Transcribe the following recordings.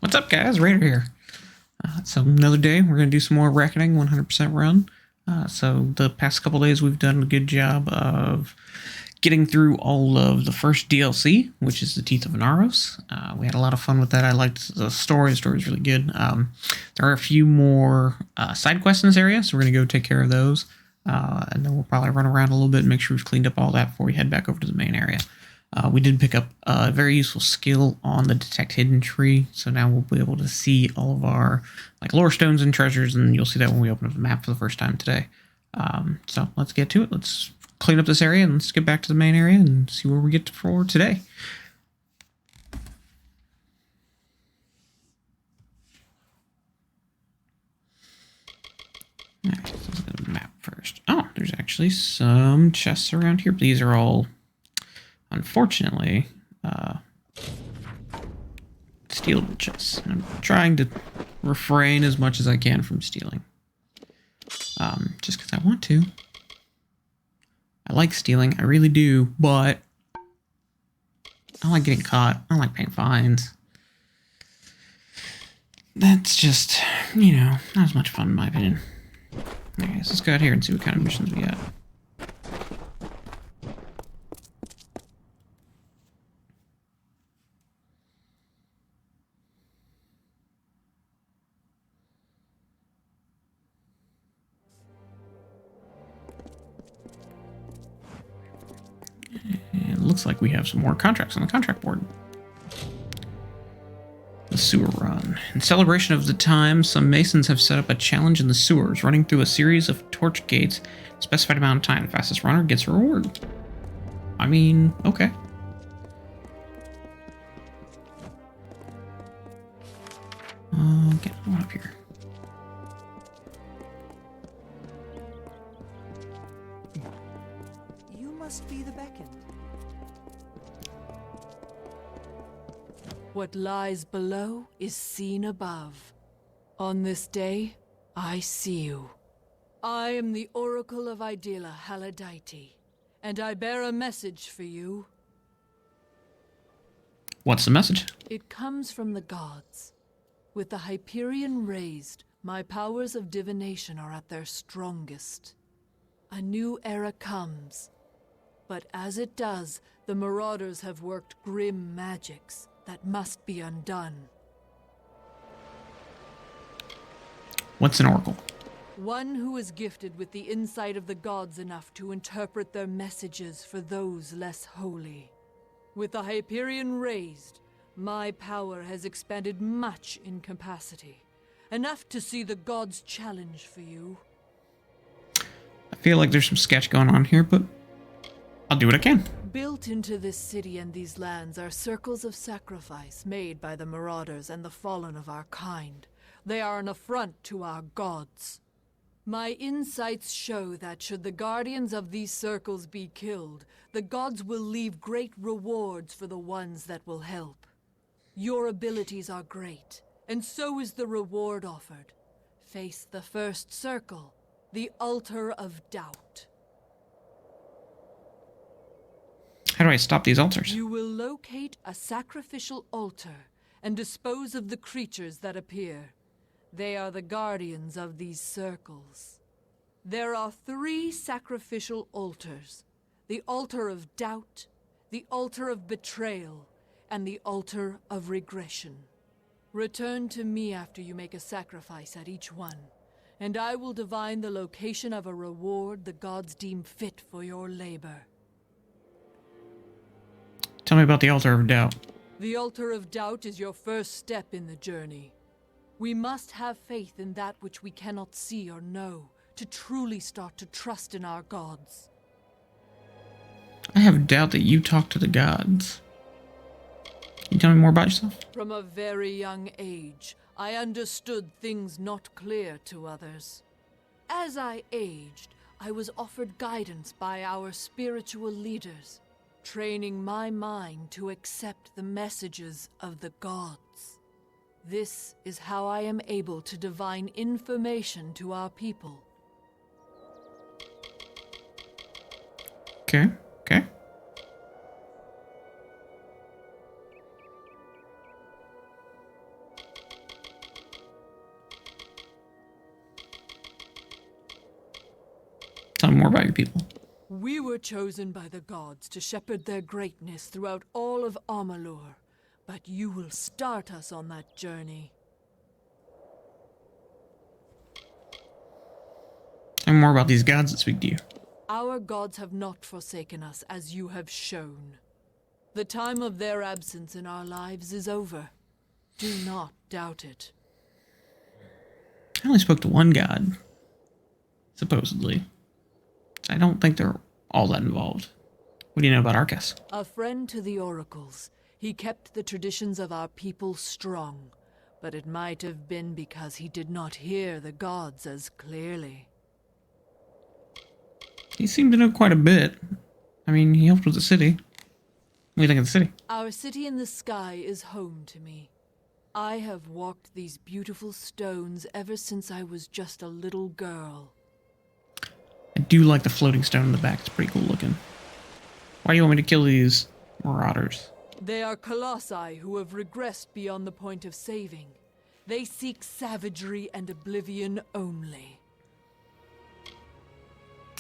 What's up, guys? Rader here. So another day, we're going to do some more Reckoning 100% run. So the past couple days, we've done a good job of getting through all of the first DLC, which is the Teeth of Inaros. We had a lot of fun with that. I liked the story. The story is really good. There are a few more side quests in this area, so we're going to go take care of those. And then we'll probably run around a little bit and make sure we've cleaned up all that before we head back over to the main area. We did pick up a very useful skill on the Detect Hidden tree, so now we'll be able to see all of our lore stones and treasures, and you'll see that when we open up the map for the first time today. So let's get to it. Let's clean up this area and let's get back to the main area and see where we get for today. Alright, so let's go to the map first. Oh, there's actually some chests around here. These are all, unfortunately, steel chests. I'm trying to refrain as much as I can from stealing. Just because I want to. I like stealing, I really do, but I don't like getting caught. I don't like paying fines. That's just, not as much fun in my opinion. Okay, so let's go out here and see what kind of missions we got. It looks like we have some more contracts on the contract board. The sewer run. In celebration of the time, some masons have set up a challenge in the sewers, running through a series of torch gates a specified amount of time. The fastest runner gets a reward. I mean, okay. Get one up here. You must be the beckoned. What lies below is seen above. On this day, I see you. I am the Oracle of Idela Haladite, and I bear a message for you. What's the message? It comes from the gods. With the Hyperion raised, my powers of divination are at their strongest. A new era comes. But as it does, the Marauders have worked grim magics that must be undone. What's an oracle? One who is gifted with the insight of the gods enough to interpret their messages for those less holy. With the Hyperion raised, my power has expanded much in capacity. Enough to see the gods challenge for you. I feel like there's some sketch going on here, but I'll do what I can. Built into this city and these lands are circles of sacrifice made by the Marauders and the fallen of our kind. They are an affront to our gods. My insights show that should the guardians of these circles be killed, the gods will leave great rewards for the ones that will help. Your abilities are great, and so is the reward offered. Face the first circle, the altar of doubt. How do I stop these altars? You will locate a sacrificial altar and dispose of the creatures that appear. They are the guardians of these circles. There are 3 sacrificial altars: the altar of doubt, the altar of betrayal, and the altar of regression. Return to me after you make a sacrifice at each one, and I will divine the location of a reward the gods deem fit for your labor. Tell me about the altar of doubt. The altar of doubt is your first step in the journey. We must have faith in that which we cannot see or know, to truly start to trust in our gods. I have doubt that you talk to the gods. Can you tell me more about yourself? From a very young age, I understood things not clear to others. As I aged, I was offered guidance by our spiritual leaders, training my mind to accept the messages of the gods. This is how I am able to divine information to our people. Okay. more about your people. We were chosen by the gods to shepherd their greatness throughout all of Amalur, but you will start us on that journey. Tell me more about these gods that speak to you. Our gods have not forsaken us, as you have shown. The time of their absence in our lives is over. Do not doubt it. I only spoke to one god, supposedly. I don't think they're all that involved. What do you know about Arcas? A friend to the oracles, he kept the traditions of our people strong, but it might have been because he did not hear the gods as clearly. He seemed to know quite a bit. I mean, he helped with the city. What do you think of the city? Our city in the sky is home to me. I have walked these beautiful stones ever since I was just a little girl. I do like the floating stone in the back. It's pretty cool looking. Why do you want me to kill these marauders? They are colossi who have regressed beyond the point of saving. They seek savagery and oblivion only.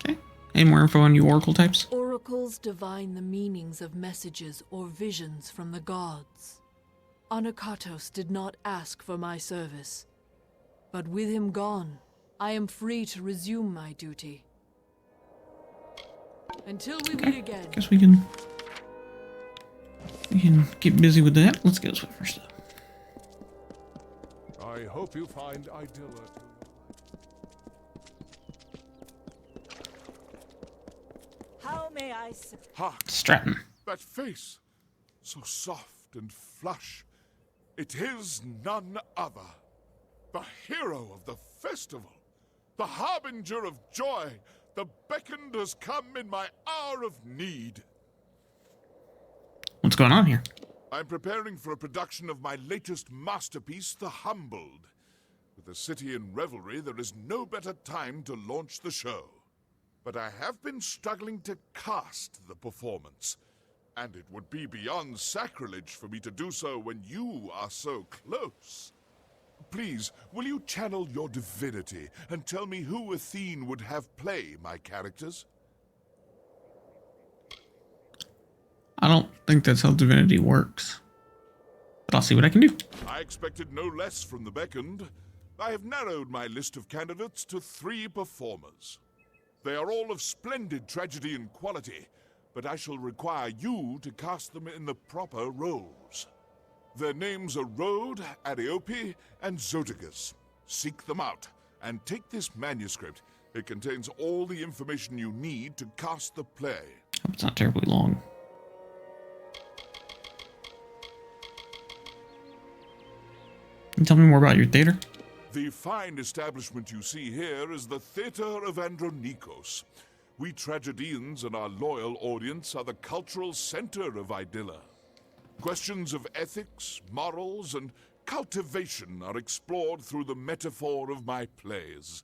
Okay. Any more info on you oracle types? Oracles divine the meanings of messages or visions from the gods. Anakatos did not ask for my service, but with him gone, I am free to resume my duty. Until we meet again. Guess we can get busy with that. Let's get this way first up. I hope you find Idilla. How may I Ha! Stratton. That face, so soft and flush. It is none other. The hero of the festival. The harbinger of joy. The beckoned has come in my hour of need. What's going on here? I'm preparing for a production of my latest masterpiece, The Humbled. With the city in revelry, there is no better time to launch the show. But I have been struggling to cast the performance. And it would be beyond sacrilege for me to do so when you are so close. Please, will you channel your divinity and tell me who Athene would have play my characters? I don't think that's how divinity works. But I'll see what I can do. I expected no less from the beckoned. I have narrowed my list of candidates to 3 performers. They are all of splendid tragedy and quality, but I shall require you to cast them in the proper roles. Their names are Rode, Ariope, and Zoticus. Seek them out, and take this manuscript. It contains all the information you need to cast the play. Hope it's not terribly long. Can you tell me more about your theater? The fine establishment you see here is the Theater of Andronikos. We tragedians and our loyal audience are the cultural center of Idilla. Questions of ethics, morals, and cultivation are explored through the metaphor of my plays.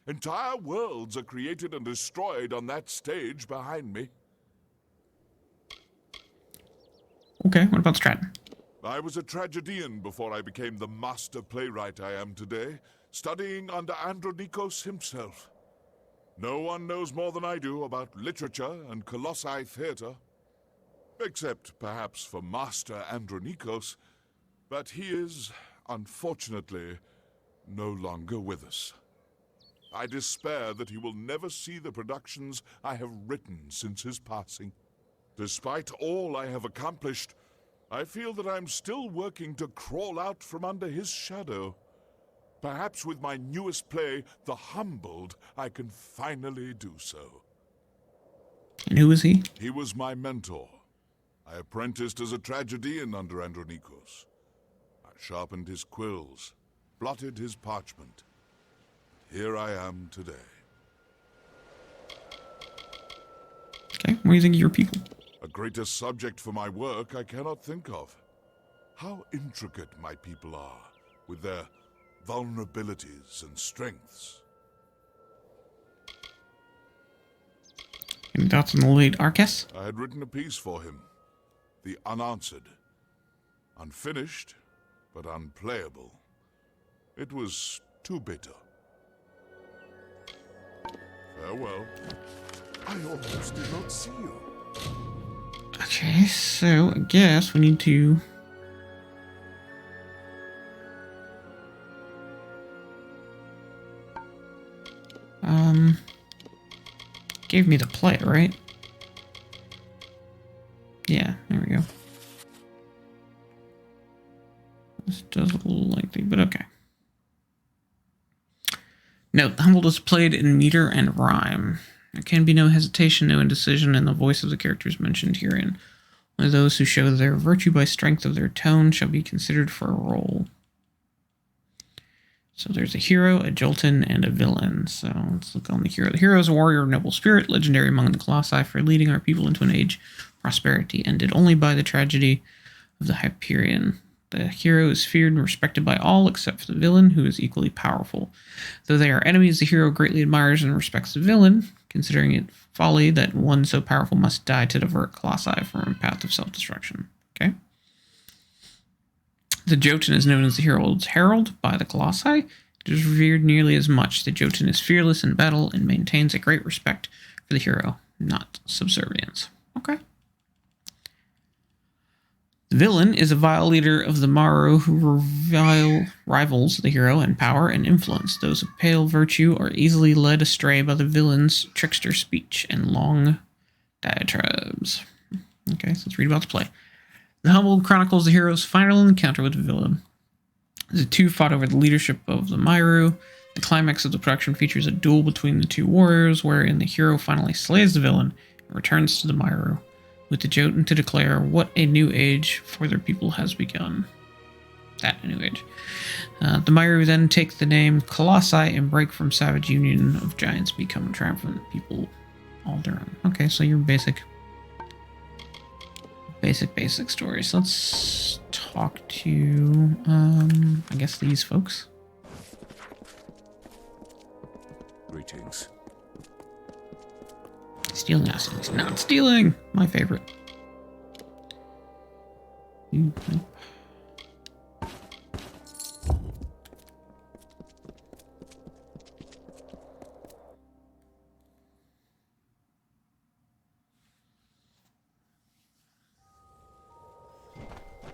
Entire worlds are created and destroyed on that stage behind me. Okay, what about Stratton? I was a tragedian before I became the master playwright I am today, studying under Andronikos himself. No one knows more than I do about literature and colossi theater. Except perhaps for Master Andronikos, but he is, unfortunately, no longer with us. I despair that he will never see the productions I have written since his passing. Despite all I have accomplished, I feel that I'm still working to crawl out from under his shadow. Perhaps with my newest play, The Humbled, I can finally do so. And who is he? He was my mentor. I apprenticed as a tragedian under Andronikos. I sharpened his quills, blotted his parchment. Here I am today. Okay, what do you think of your people? A greater subject for my work I cannot think of. How intricate my people are, with their vulnerabilities and strengths. Any thoughts on the late Arcas? I had written a piece for him. The Unanswered. Unfinished, but unplayable. It was too bitter. Farewell. I almost did not see you. Okay, so I guess we need to... Gave me the play, right? Yeah, there we go. This does look a little lengthy, but okay. Note, the humbled is played in meter and rhyme. There can be no hesitation, no indecision in the voice of the characters mentioned herein. Only those who show their virtue by strength of their tone shall be considered for a role. So there's a hero, a Jolton, and a villain. So let's look on the hero. The hero is a warrior of noble spirit, legendary among the Colossi for leading our people into an age of prosperity, ended only by the tragedy of the Hyperion. The hero is feared and respected by all except for the villain, who is equally powerful. Though they are enemies, the hero greatly admires and respects the villain, considering it folly that one so powerful must die to divert Colossi from a path of self-destruction. Okay? The Jotun is known as the hero's herald by the Colossi. It is revered nearly as much. The Jotun is fearless in battle and maintains a great respect for the hero, not subservience. Okay. The villain is a vile leader of the Maru who rivals the hero in power and influence. Those of pale virtue are easily led astray by the villain's trickster speech and long diatribes. Okay, so let's read about the play. The Humbled chronicles the hero's final encounter with the villain. The two fought over the leadership of the Maru. The climax of the production features a duel between the two warriors, wherein the hero finally slays the villain and returns to the Maru, with the Jotun to declare what a new age for their people has begun. That a new age. The Maru then take the name Colossi and break from savage union of giants, become triumphant people all their own. Okay, so your basic stories. Let's talk to, I guess these folks. Greetings. Stealing us. He's not stealing. My favorite.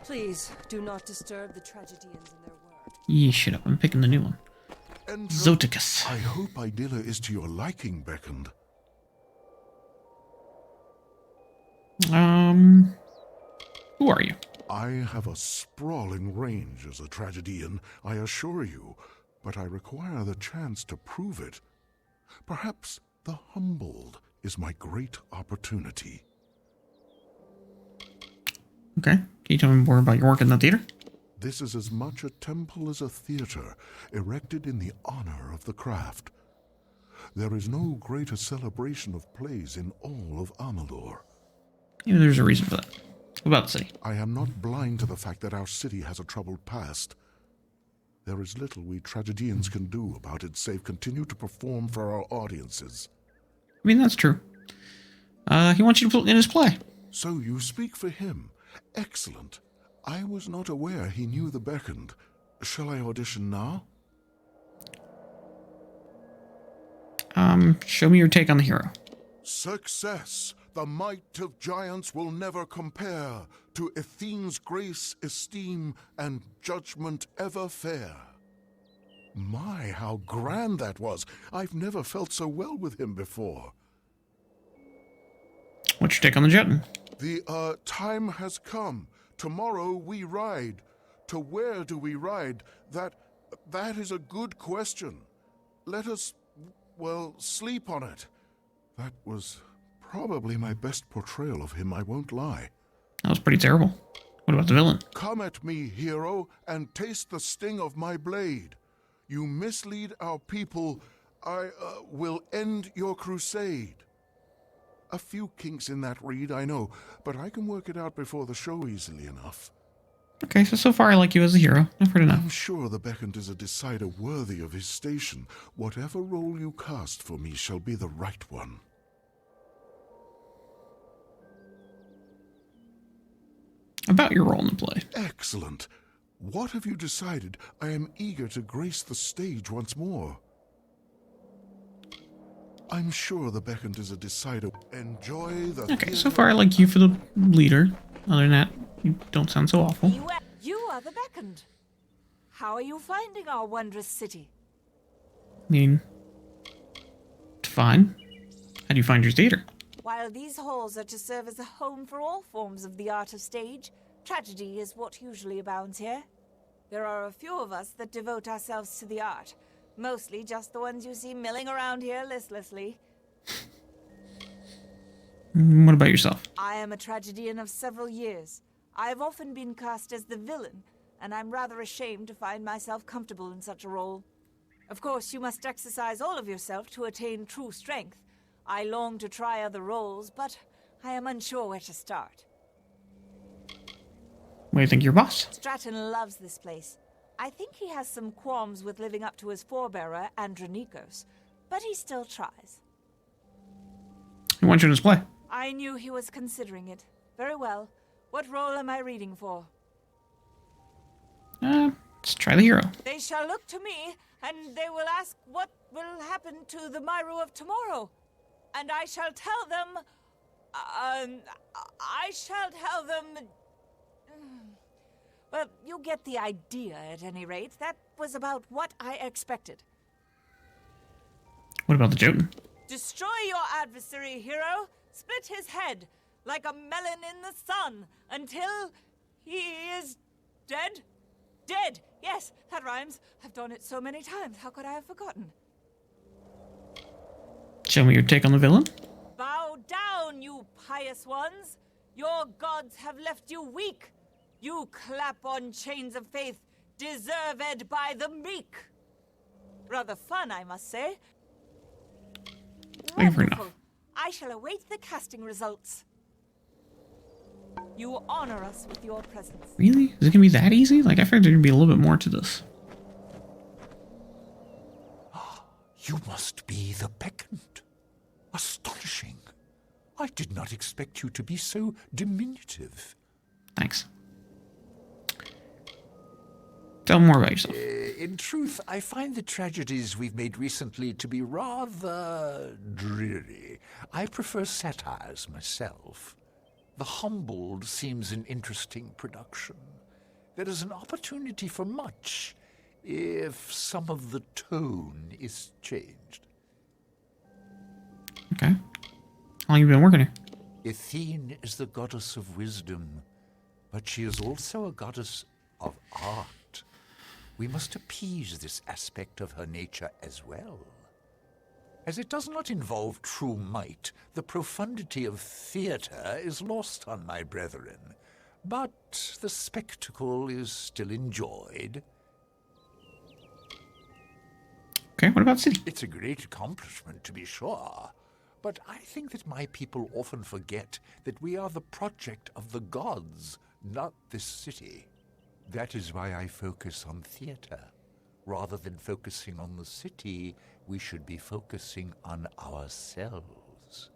Please, do not disturb the tragedians in their work. Yeah, shut up. I'm picking the new one. Zoticus. I hope Idilla is to your liking, Beckoned. Who are you? I have a sprawling range as a tragedian, I assure you, but I require the chance to prove it. Perhaps the humbled is my great opportunity. Okay. Can you tell me more about your work in the theater? This is as much a temple as a theater, erected in the honor of the craft. There is no greater celebration of plays in all of Amalur. Yeah, there's a reason for that. What about the city? I am not blind to the fact that our city has a troubled past. There is little we tragedians can do about it save continue to perform for our audiences. I mean, that's true. He wants you to put in his play. So you speak for him. Excellent. I was not aware he knew the Beckoned. Shall I audition now? Show me your take on the hero. Success! The might of giants will never compare to Athene's grace, esteem, and judgment ever fair. My, how grand that was! I've never felt so well with him before. What's your take on the Jotun? The, time has come. Tomorrow we ride. To where do we ride? That is a good question. Let us, well, sleep on it. That was probably my best portrayal of him, I won't lie. That was pretty terrible. What about the villain? Come at me, hero, and taste the sting of my blade. You mislead our people, I will end your crusade. A few kinks in that reed, I know, but I can work it out before the show easily enough. Okay, so far I like you as a hero. I've heard enough. I'm sure the Beckoned is a decider worthy of his station. Whatever role you cast for me shall be the right one. About your role in the play. Excellent. What have you decided? I am eager to grace the stage once more. I'm sure the Beckoned is a decider. Enjoy the Okay, so far I like you for the leader. Other than that, you don't sound so awful. You are the Beckoned. How are you finding our wondrous city? I mean, fine. How do you find your theater? While these halls are to serve as a home for all forms of the art of stage, tragedy is what usually abounds here. There are a few of us that devote ourselves to the art. Mostly just the ones you see milling around here listlessly. What about yourself? I am a tragedian of several years. I have often been cast as the villain, and I'm rather ashamed to find myself comfortable in such a role. Of course, you must exercise all of yourself to attain true strength. I long to try other roles, but I am unsure where to start. What do you think of your boss? Stratton loves this place. I think he has some qualms with living up to his forebearer, Andronikos, but he still tries. He wants you to play. I knew he was considering it. Very well. What role am I reading for? Let's try the hero. They shall look to me, and they will ask what will happen to the Myru of tomorrow. And I shall tell them... I shall tell them... Well, you get the idea at any rate. That was about what I expected. What about the Jotun? Destroy your adversary, hero. Split his head like a melon in the sun until he is dead. Dead! Yes, that rhymes. I've done it so many times. How could I have forgotten? Show me your take on the villain. Bow down, you pious ones. Your gods have left you weak. You clap on chains of faith, deserved by the meek. Rather fun, I must say. Thank you for Wonderful. enough. I shall await the casting results. You honor us with your presence. Really? Is it gonna be that easy? Like, I figured there'd be a little bit more to this. You must be the Beckoned. Astonishing. I did not expect you to be so diminutive. Thanks. Tell me more about yourself. In truth, I find the tragedies we've made recently to be rather dreary. I prefer satires myself. The Humbled seems an interesting production. There is an opportunity for much if some of the tone is changed. Okay. How long you been working here? Athene is the goddess of wisdom, but she is also a goddess of art. We must appease this aspect of her nature as well. As it does not involve true might, the profundity of theatre is lost on my brethren. But the spectacle is still enjoyed. Okay, what about city? It's a great accomplishment, to be sure. But I think that my people often forget that we are the project of the gods, not this city. That is why I focus on theatre. Rather than focusing on the city, we should be focusing on ourselves.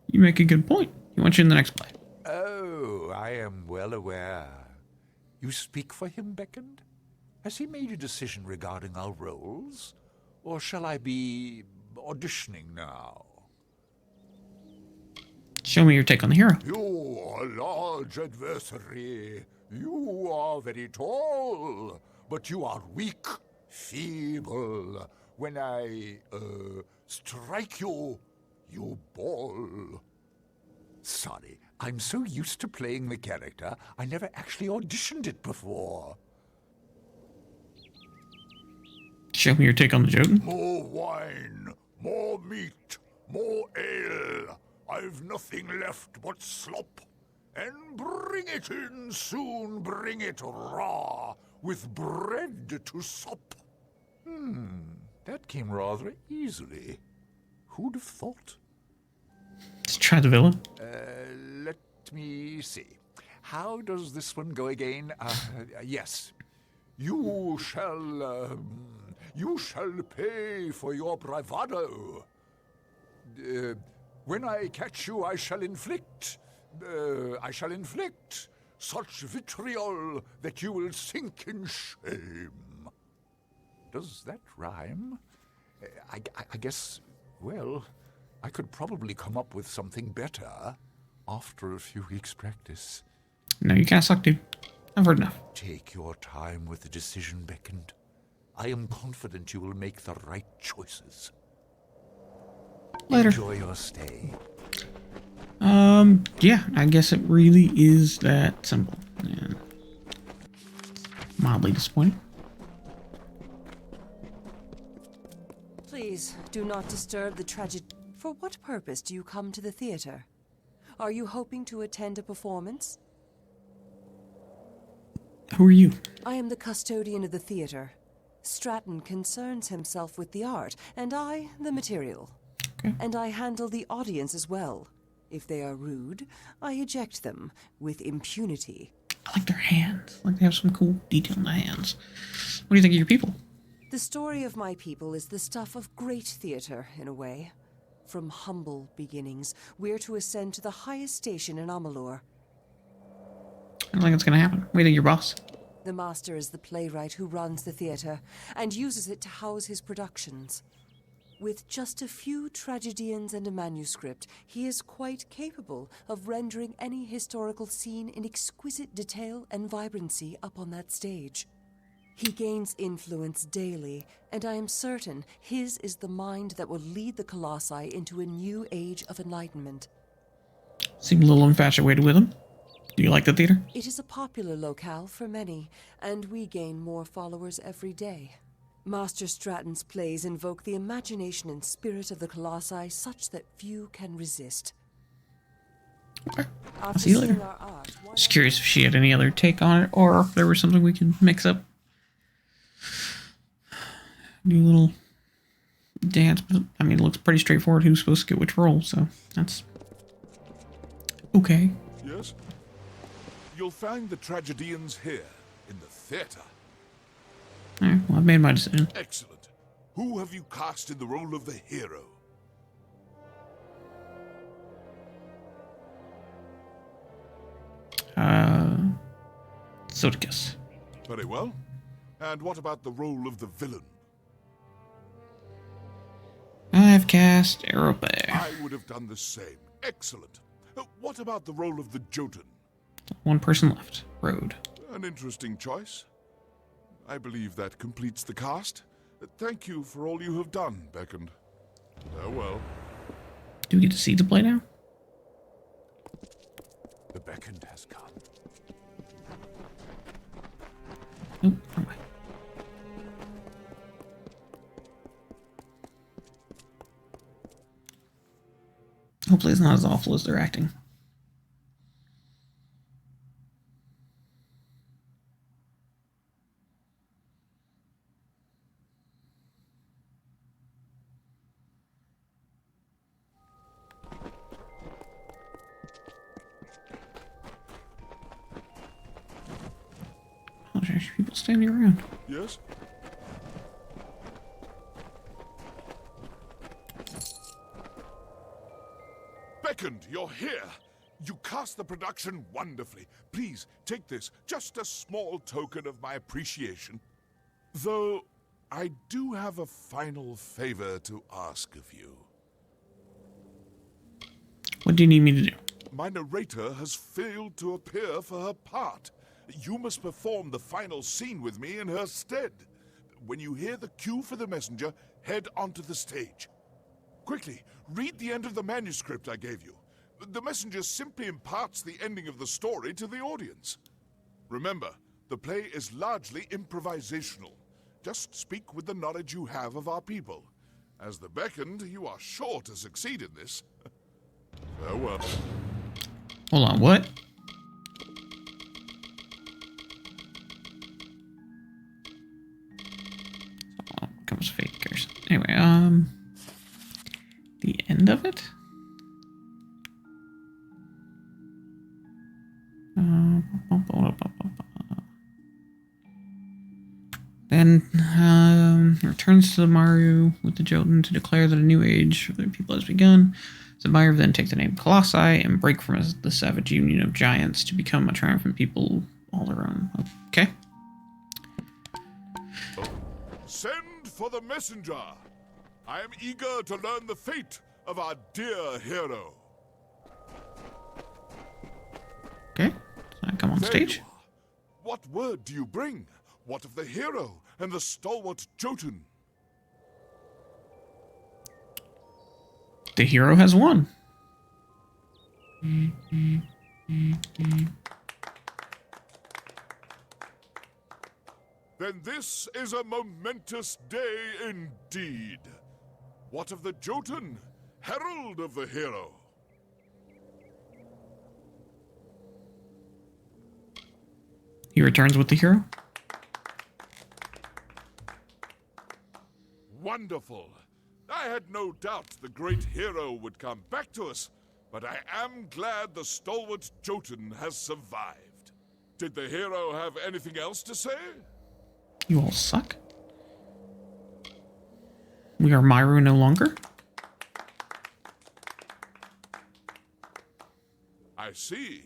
You make a good point. He wants you in the next play. Oh, I am well aware. You speak for him, Beckoned? Has he made a decision regarding our roles? Or shall I be auditioning now? Show me your take on the hero. You are a large adversary. You are very tall, but you are weak, feeble. When I, strike you, you bawl. Sorry, I'm so used to playing the character, I never actually auditioned it before. Show me your take on the Jotun. More wine, more meat, more ale. I've nothing left but slop. And bring it in soon, bring it raw, with bread to sup. That came rather easily. Who'd have thought? Let's try the villain. Let me see. How does this one go again? Yes. You shall pay for your bravado. When I catch you, I shall inflict such vitriol that you will sink in shame. Does that rhyme? I guess Well, I could probably come up with something better after a few weeks' practice. No, you kind of suck, dude. I've heard enough. Take your time with the decision, Beckoned. I am confident you will make the right choices. Later. Enjoy your stay. Yeah, I guess it really is that simple. Yeah. Mildly disappointing. Please, do not disturb the tragedy. For what purpose do you come to the theater? Are you hoping to attend a performance? Who are you? I am the custodian of the theater. Stratton concerns himself with the art, and I, the material. Okay. And I handle the audience as well. If they are rude, I eject them with impunity. I like their hands. Like they have some cool detail in the hands. What do you think of your people? The story of my people is the stuff of great theater, in a way. From humble beginnings, we're to ascend to the highest station in Amalur. I don't think it's gonna happen. What do you think, your boss? The master is the playwright who runs the theater, and uses it to house his productions. With just a few tragedians and a manuscript, he is quite capable of rendering any historical scene in exquisite detail and vibrancy up on that stage. He gains influence daily, and I am certain his is the mind that will lead the Colossi into a new age of enlightenment. Seem a little infatuated with him. Do you like the theater? It is a popular locale for many, and we gain more followers every day. Master Stratton's plays invoke the imagination and spirit of the Colossi such that few can resist. Okay. I'll After see you seeing later. our art, why Just not- curious if she had any other take on it, or if there was something we can mix up. New little dance. I mean, it looks pretty straightforward who's supposed to get which role, so that's okay. Yes? You'll find the tragedians here, in the theater. Alright, well, I've made my decision. Excellent. Who have you cast in the role of the hero? Soticus. Very well. And what about the role of the villain? I've cast Aerope. I would have done the same. Excellent. What about the role of the Jotun? One person left. Road. An interesting choice. I believe that completes the cast. Thank you for all you have done, Beckoned. Farewell. Do we get to see the play now? The Beckoned has come. Oh, wrong way. Hopefully it's not as awful as they're acting. Oh, there's people standing around. Yes? Beckoned, you're here. You cast the production wonderfully. Please, take this. Just a small token of my appreciation. Though, I do have a final favor to ask of you. What do you need me to do? My narrator has failed to appear for her part. You must perform the final scene with me in her stead. When you hear the cue for the messenger, head onto the stage. Quickly, read the end of the manuscript I gave you. The messenger simply imparts the ending of the story to the audience. Remember, the play is largely improvisational. Just speak with the knowledge you have of our people. As the Beckoned, you are sure to succeed in this. Farewell. Hold on, what? Oh, comes fakers. Anyway, the end of it? Then returns to Maru with the Jotun to declare that a new age for the people has begun. The Maru then take the name Colossi and break from the savage union of giants to become a triumphant people all their own. Okay. Send for the messenger. I am eager to learn the fate of our dear hero. Okay, so I come on There stage. you are. What word do you bring? What of the hero and the stalwart Jotun? The hero has won. Then this is a momentous day indeed. What of the Jotun, herald of the hero? He returns with the hero. Wonderful. I had no doubt the great hero would come back to us, but I am glad the stalwart Jotun has survived. Did the hero have anything else to say? You all suck. We are Myru no longer. I see.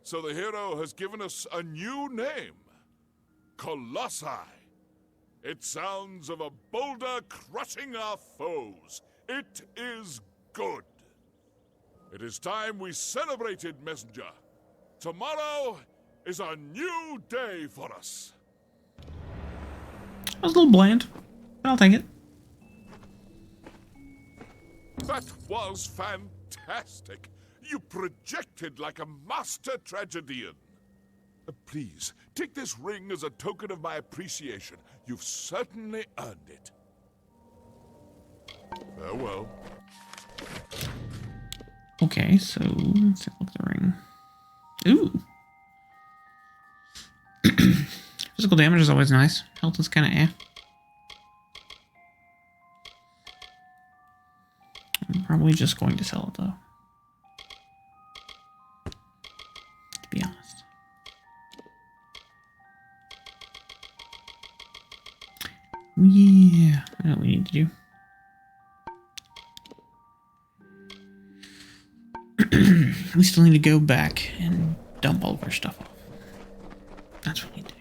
So the hero has given us a new name. Colossi. It sounds of a boulder crushing our foes. It is good. It is time we celebrated, Messenger. Tomorrow is a new day for us. That was a little bland, but I'll take it. That was fantastic. You projected like a master tragedian. Please, take this ring as a token of my appreciation. You've certainly earned it. Farewell. Okay, so let's take a look at the ring. Ooh. Physical damage is always nice. Health is kind of eh. I'm probably just going to sell it though. To be honest. Yeah, I know what we need to do. We still need to go back and dump all of our stuff off. That's what we need to do.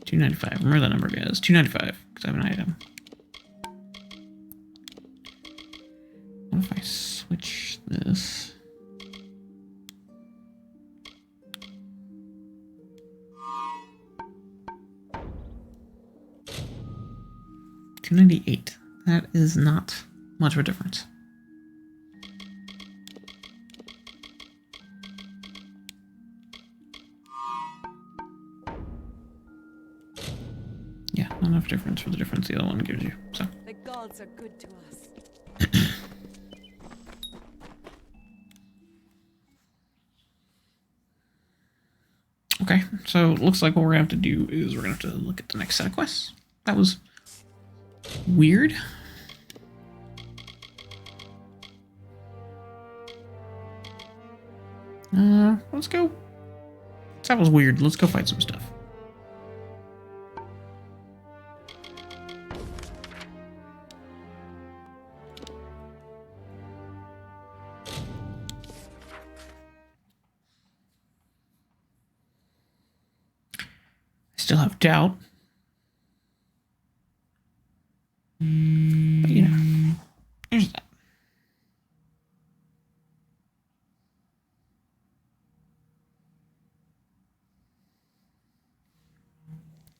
$295. Remember that number, guys. $295, because I have an item. What if I switch this? $298. That is not much of a difference. Yeah, not enough difference for the difference the other one gives you. So The gods are good to us. okay, so it looks like what we're gonna have to do is we're gonna have to look at the next set of quests. That was weird. Let's go. That was weird. Let's go fight some stuff. I still have doubt. But you know, there's that.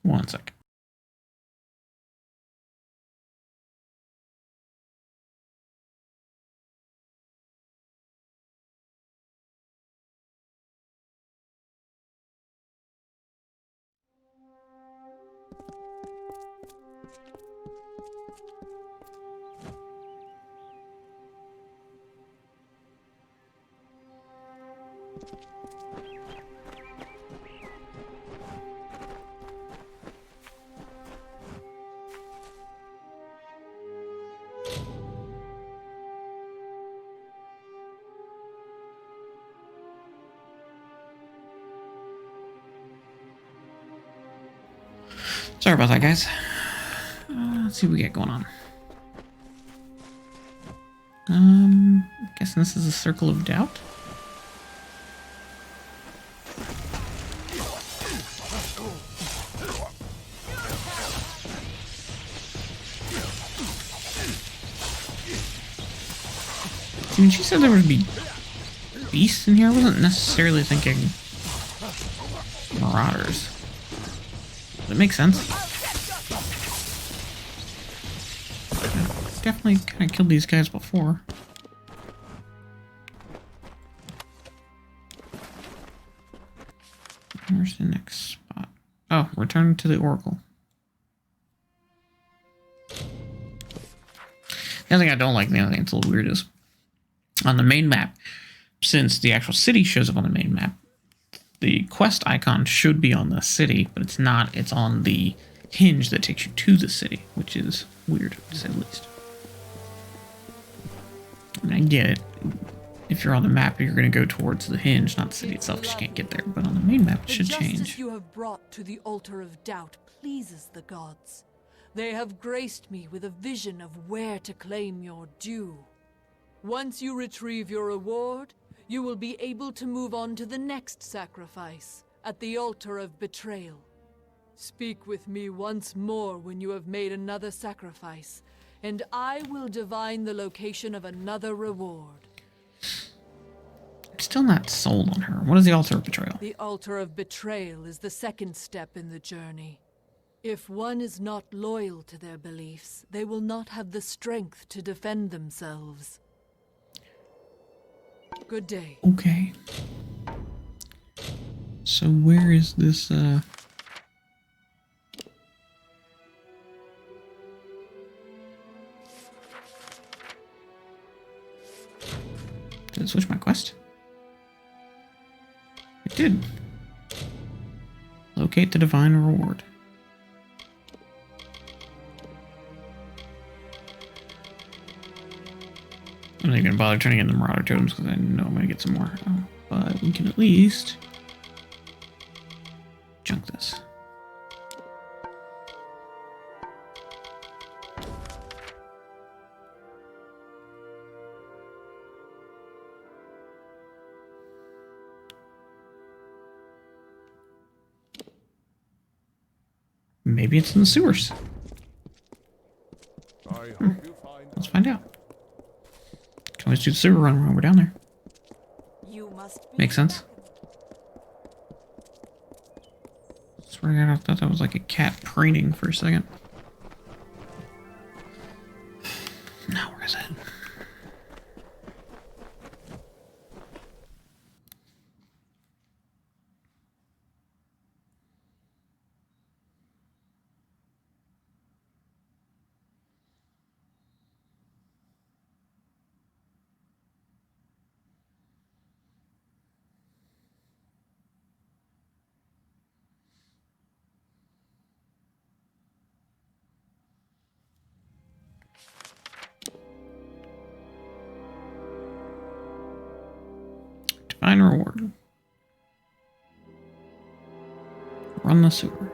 One sec. Sorry about that, guys. Let's see what we get going on. Guessing this is a circle of doubt. I mean, she said there would be beasts in here. I wasn't necessarily thinking marauders. That makes sense. I've definitely kind of killed these guys before. Where's the next spot? Oh, return to the Oracle. The other thing I don't like, the other thing that's a little weird is on the main map, since the actual city shows up on the main map, the quest icon should be on the city, but it's not. It's on the hinge that takes you to the city, which is weird, to say the least. I mean, I get it. If you're on the map, you're going to go towards the hinge, not the city itself, because you can't get there. But on the main map, it should change. The justice you have brought to the altar of doubt pleases the gods. They have graced me with a vision of where to claim your due. Once you retrieve your reward, you will be able to move on to the next sacrifice at the altar of betrayal. Speak with me once more when you have made another sacrifice, and I will divine the location of another reward. I'm still not sold on her. What is the altar of betrayal? The altar of betrayal is the second step in the journey. If one is not loyal to their beliefs, they will not have the strength to defend themselves. Good day. Okay. So where is this, Did it switch my quest? It did. Locate the divine reward. I'm not even gonna bother turning in the Marauder totems because I know I'm gonna get some more. But we can at least junk this. Maybe it's in the sewers. Let's find out. Can always do the sewer run while we're down there. You must be Makes sense. Swear to God, I thought that was like a cat preening for a second. Now where is it? Divine reward. Run the sewer.